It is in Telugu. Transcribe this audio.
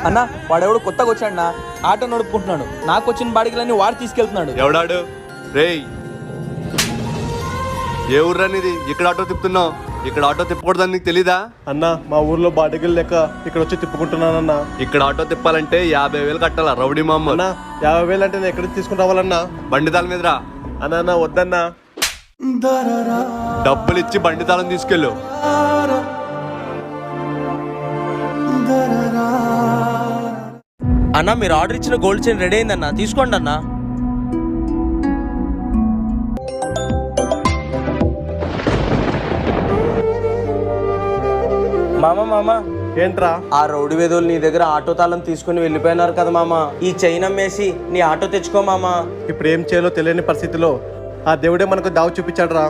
అన్న వాడెవడు కొత్తగా వచ్చాడు నా ఆటో నడుపుకుంటున్నాడు. నాకు వచ్చిన బాడిగలన్నీ వాడు తీసుకెళ్తున్నాడు. ఎవడాడు? రేయ్, ఏ ఊర్రనిది? ఇక్కడ ఆటో తిప్పుతున్నావు? ఇక్కడ ఆటో తిప్పకూడదని నీకు తెలీదా? అన్నా మా ఊర్లో బాడిగలు లెక్క ఇక్కడ వచ్చి తిప్పుకుంటున్నానన్నా. ఇక్కడ ఆటో తిప్పాలంటే 50,000 కట్టాలా రౌడీ మామ. అన్నా 50,000 అంటే నేను ఎక్కడికి తీసుకుని రావాలన్నా? బండి తాళం మీదరా. అన్నా వద్దన్నా. డబ్బులు ఇచ్చి బండి తాళం తీసుకెళ్ళు. అన్నా మీరు ఆర్డర్ ఇచ్చిన గోల్డ్ చైన్ రెడీ అయిందన్నా, తీసుకోండి అన్నా. మామ ఏంట్రా? ఆ రౌడీ వేదోలు నీ దగ్గర ఆటో తాళం తీసుకుని వెళ్ళిపోయినారు కదా మామ. ఈ చైన్ అమ్మేసి నీ ఆటో తెచ్చుకో మామ. ఇప్పుడు ఏం చేయాలో తెలియని పరిస్థితిలో ఆ దేవుడే మనకు దావ చూపించాడు రా.